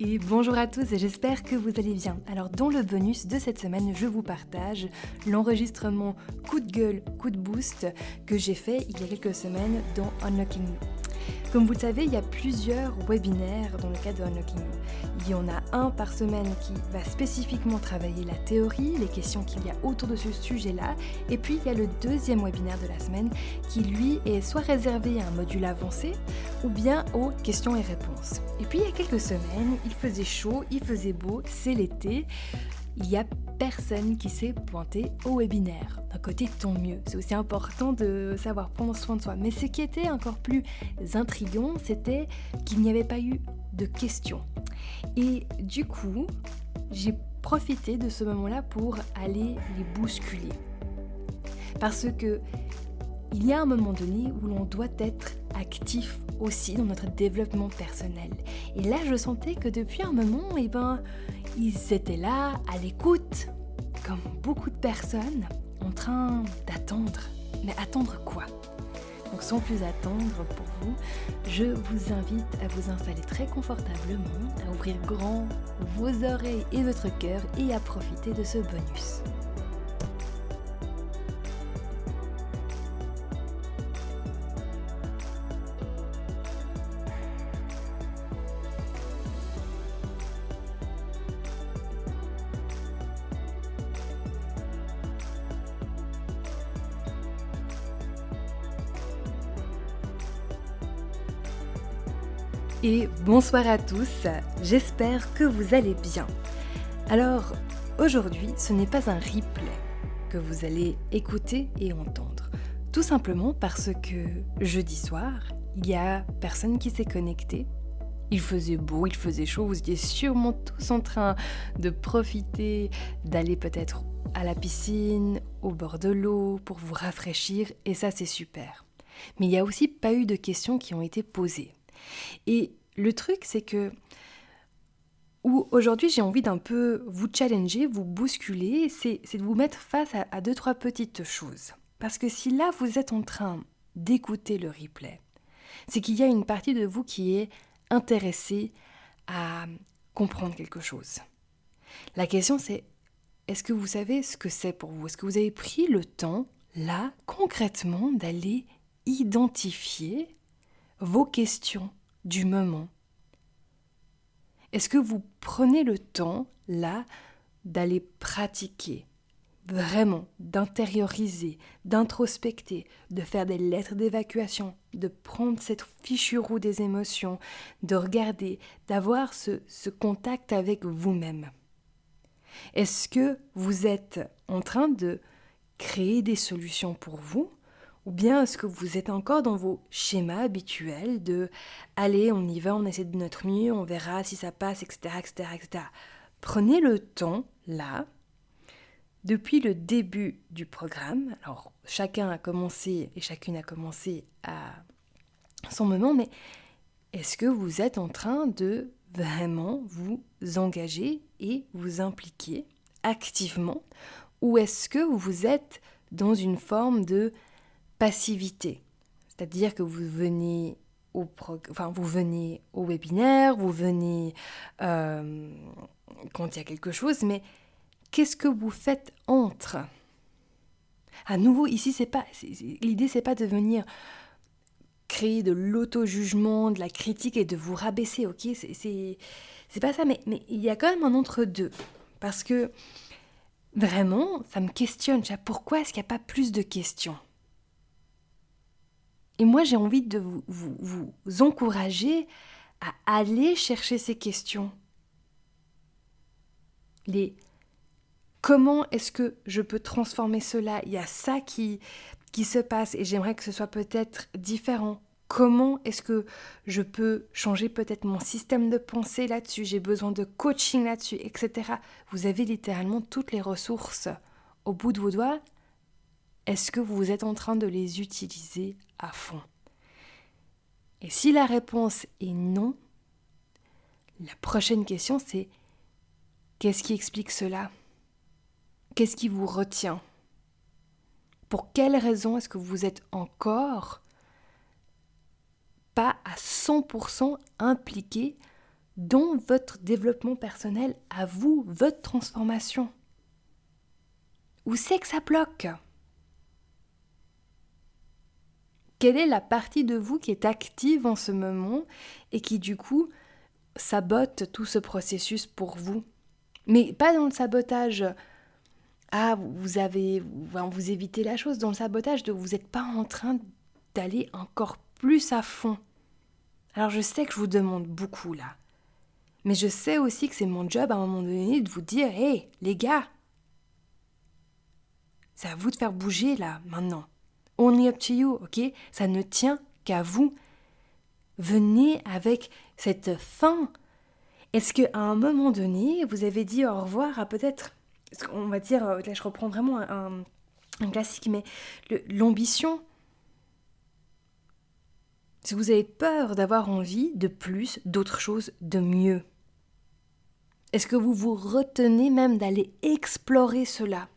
Et bonjour à tous, j'espère que vous allez bien. Alors dans le bonus de cette semaine, je vous partage l'enregistrement coup de gueule, coup de boost que j'ai fait il y a quelques semaines dans Unlocking You. Comme vous le savez, il y a plusieurs webinaires dans le cadre de Unlocking You. Il y en a un par semaine qui va spécifiquement travailler la théorie, les questions qu'il y a autour de ce sujet-là. Et puis il y a le deuxième webinaire de la semaine qui lui est soit réservé à un module avancé ou bien aux questions et réponses. Et puis il y a quelques semaines, il faisait chaud, il faisait beau, c'est l'été. Il n'y a personne qui s'est pointé au webinaire. D'un côté, tant mieux. C'est aussi important de savoir prendre soin de soi. Mais ce qui était encore plus intriguant, c'était qu'il n'y avait pas eu de questions. Et du coup, j'ai profité de ce moment-là pour aller les bousculer. Parce que il y a un moment donné où l'on doit être actif aussi dans notre développement personnel. Et là, je sentais que depuis un moment, ils étaient là, à l'écoute, comme beaucoup de personnes, en train d'attendre. Mais attendre quoi ? Donc sans plus attendre pour vous, je vous invite à vous installer très confortablement, à ouvrir grand vos oreilles et votre cœur et à profiter de ce bonus. Et bonsoir à tous, j'espère que vous allez bien. Alors, aujourd'hui, ce n'est pas un replay que vous allez écouter et entendre. Tout simplement parce que jeudi soir, il y a personne qui s'est connecté. Il faisait beau, il faisait chaud, vous étiez sûrement tous en train de profiter, d'aller peut-être à la piscine, au bord de l'eau, pour vous rafraîchir, et ça c'est super. Mais il n'y a aussi pas eu de questions qui ont été posées. Et le truc, c'est que aujourd'hui, j'ai envie d'un peu vous challenger, vous bousculer, c'est de vous mettre face à 2-3 petites choses. Parce que si là, vous êtes en train d'écouter le replay, c'est qu'il y a une partie de vous qui est intéressée à comprendre quelque chose. La question, c'est, est-ce que vous savez ce que c'est pour vous ? Est-ce que vous avez pris le temps, là, concrètement, d'aller identifier vos questions du moment? Est-ce que vous prenez le temps, là, d'aller pratiquer, vraiment, d'intérioriser, d'introspecter, de faire des lettres d'évacuation, de prendre cette fichue roue des émotions, de regarder, d'avoir ce contact avec vous-même? Est-ce que vous êtes en train de créer des solutions pour vous ? Ou bien est-ce que vous êtes encore dans vos schémas habituels de « allez, on y va, on essaie de notre mieux, on verra si ça passe, etc. etc., etc. » Prenez le temps, là, depuis le début du programme. Alors, chacun a commencé et chacune a commencé à son moment, mais est-ce que vous êtes en train de vraiment vous engager et vous impliquer activement ? Ou est-ce que vous êtes dans une forme de passivité, c'est-à-dire que vous venez au webinaire, vous venez quand il y a quelque chose, mais qu'est-ce que vous faites entre ? À nouveau, ici, l'idée, c'est pas de venir créer de l'auto-jugement, de la critique et de vous rabaisser, ok ? C'est pas ça, mais il y a quand même un entre-deux, parce que vraiment, ça me questionne, pourquoi est-ce qu'il n'y a pas plus de questions ? Et moi, j'ai envie de vous encourager à aller chercher ces questions. Comment est-ce que je peux transformer cela ? Il y a ça qui se passe et j'aimerais que ce soit peut-être différent. Comment est-ce que je peux changer peut-être mon système de pensée là-dessus ? J'ai besoin de coaching là-dessus, etc. Vous avez littéralement toutes les ressources au bout de vos doigts. Est-ce que vous êtes en train de les utiliser à fond ? Et si la réponse est non, la prochaine question c'est qu'est-ce qui explique cela ? Qu'est-ce qui vous retient ? Pour quelle raison est-ce que vous êtes encore pas à 100% impliqué dans votre développement personnel, à vous, votre transformation. Où c'est que ça bloque ? Quelle est la partie de vous qui est active en ce moment et qui du coup sabote tout ce processus pour vous ? Mais pas dans le sabotage, vous évitez la chose, dans le sabotage de vous n'êtes pas en train d'aller encore plus à fond. Alors je sais que je vous demande beaucoup là, mais je sais aussi que c'est mon job à un moment donné de vous dire « Hey, les gars, c'est à vous de faire bouger là, maintenant. Only up to you, ok ? Ça ne tient qu'à vous. Venez avec cette fin. Est-ce qu'à un moment donné, vous avez dit au revoir à peut-être, on va dire, là je reprends vraiment un classique, mais l'ambition. Est-ce que vous avez peur d'avoir envie de plus, d'autre chose, de mieux ? Est-ce que vous vous retenez même d'aller explorer cela ?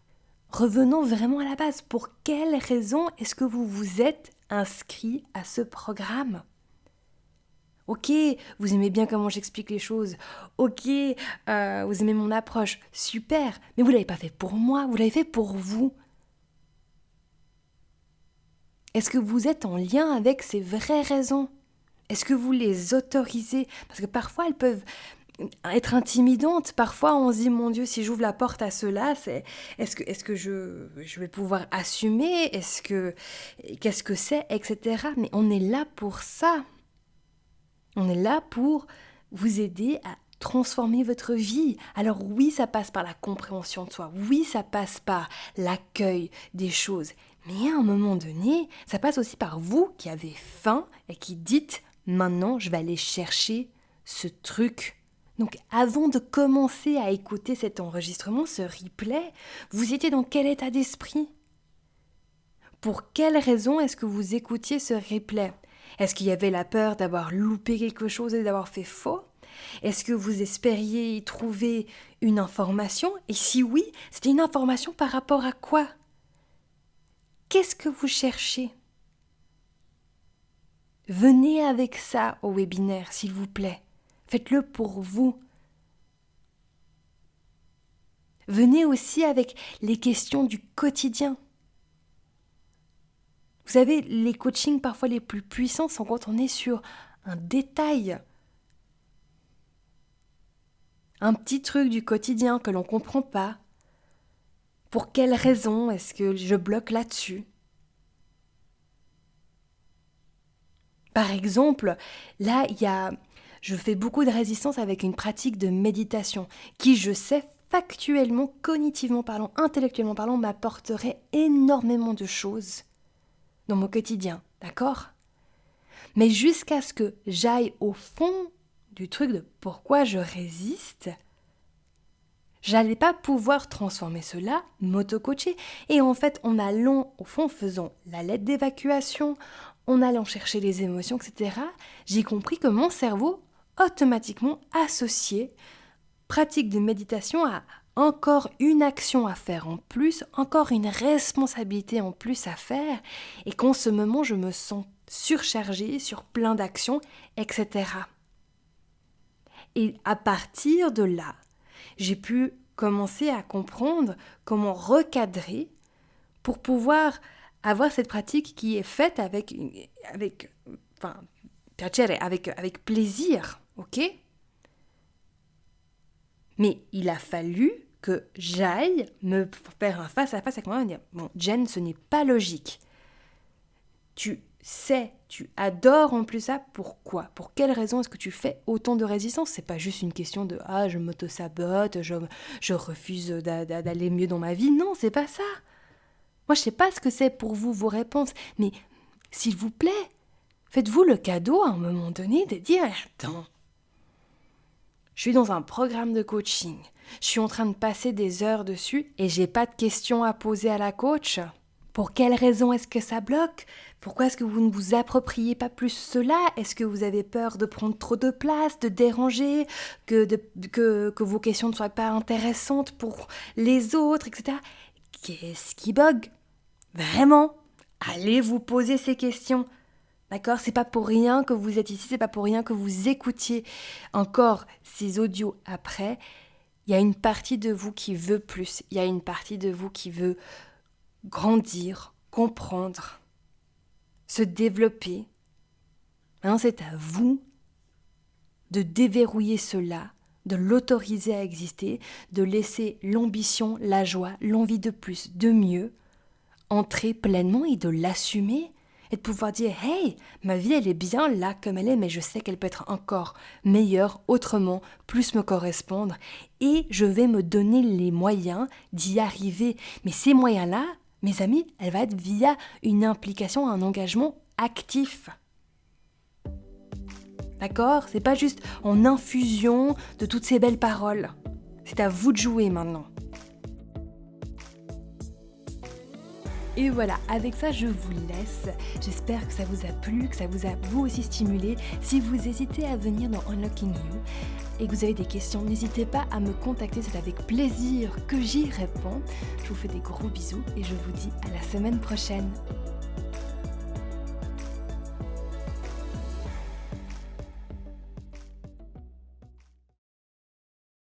Revenons vraiment à la base. Pour quelle raison est-ce que vous vous êtes inscrit à ce programme ? Ok, vous aimez bien comment j'explique les choses. Ok, vous aimez mon approche. Super, mais vous ne l'avez pas fait pour moi, vous l'avez fait pour vous. Est-ce que vous êtes en lien avec ces vraies raisons ? Est-ce que vous les autorisez ? Parce que parfois elles peuvent être intimidantes. Parfois on se dit, mon Dieu, si j'ouvre la porte à cela, est-ce que je vais pouvoir assumer ? Qu'est-ce que c'est, etc. Mais on est là pour ça. On est là pour vous aider à transformer votre vie. Alors oui, ça passe par la compréhension de soi. Oui, ça passe par l'accueil des choses. Mais à un moment donné, ça passe aussi par vous qui avez faim et qui dites « Maintenant, je vais aller chercher ce truc ». Donc avant de commencer à écouter cet enregistrement, ce replay, vous étiez dans quel état d'esprit ? Pour quelle raison est-ce que vous écoutiez ce replay ? Est-ce qu'il y avait la peur d'avoir loupé quelque chose et d'avoir fait faux ? Est-ce que vous espériez y trouver une information ? Et si oui, c'était une information par rapport à quoi ? Qu'est-ce que vous cherchez ? Venez avec ça au webinaire, s'il vous plaît. Faites-le pour vous. Venez aussi avec les questions du quotidien. Vous savez, les coachings parfois les plus puissants sont quand on est sur un détail. Un petit truc du quotidien que l'on ne comprend pas. Pour quelle raison est-ce que je bloque là-dessus ? Par exemple, là, je fais beaucoup de résistance avec une pratique de méditation qui, je sais, factuellement, cognitivement parlant, intellectuellement parlant, m'apporterait énormément de choses dans mon quotidien, d'accord ? Mais jusqu'à ce que j'aille au fond du truc de pourquoi je résiste, j'allais pas pouvoir transformer cela, m'auto-coacher. Et en fait, en allant au fond, faisant la lettre d'évacuation, en allant chercher les émotions, etc., j'ai compris que mon cerveau automatiquement associait pratique de méditation à encore une action à faire en plus, encore une responsabilité en plus à faire, et qu'en ce moment, je me sens surchargée sur plein d'actions, etc. Et à partir de là, j'ai pu commencer à comprendre comment recadrer pour pouvoir avoir cette pratique qui est faite avec plaisir, ok ? Mais il a fallu que j'aille me faire un face-à-face avec moi-même et dire « Bon, Jen, ce n'est pas logique. Tu sais, tu adores en plus ça, pourquoi ? Pour quelle raison est-ce que tu fais autant de résistance ? C'est pas juste une question de « Ah, je m'auto-sabote, je refuse d'aller mieux dans ma vie. » Non, c'est pas ça. Moi, je sais pas ce que c'est pour vous, vos réponses, mais s'il vous plaît, faites-vous le cadeau à un moment donné de dire « Attends, je suis dans un programme de coaching, je suis en train de passer des heures dessus et j'ai pas de questions à poser à la coach. Pour quelle raison est-ce que ça bloque ? Pourquoi est-ce que vous ne vous appropriez pas plus cela ? Est-ce que vous avez peur de prendre trop de place, de déranger, que vos questions ne soient pas intéressantes pour les autres, etc. Qu'est-ce qui bug ? Vraiment ? Allez vous poser ces questions. D'accord? C'est pas pour rien que vous êtes ici, c'est pas pour rien que vous écoutiez encore ces audios après. Il y a une partie de vous qui veut plus, il y a une partie de vous qui veut grandir, comprendre, se développer. Maintenant, c'est à vous de déverrouiller cela, de l'autoriser à exister, de laisser l'ambition, la joie, l'envie de plus, de mieux, entrer pleinement et de l'assumer et de pouvoir dire « Hey, ma vie, elle est bien là comme elle est, mais je sais qu'elle peut être encore meilleure, autrement, plus me correspondre et je vais me donner les moyens d'y arriver. » Mais ces moyens-là, mes amis, elle va être via une implication, un engagement actif. D'accord? C'est pas juste en infusion de toutes ces belles paroles. C'est à vous de jouer maintenant. Et voilà, avec ça, je vous laisse. J'espère que ça vous a plu, que ça vous a vous aussi stimulé. Si vous hésitez à venir dans Unlocking You et que vous avez des questions, n'hésitez pas à me contacter, c'est avec plaisir que j'y réponds. Je vous fais des gros bisous et je vous dis à la semaine prochaine.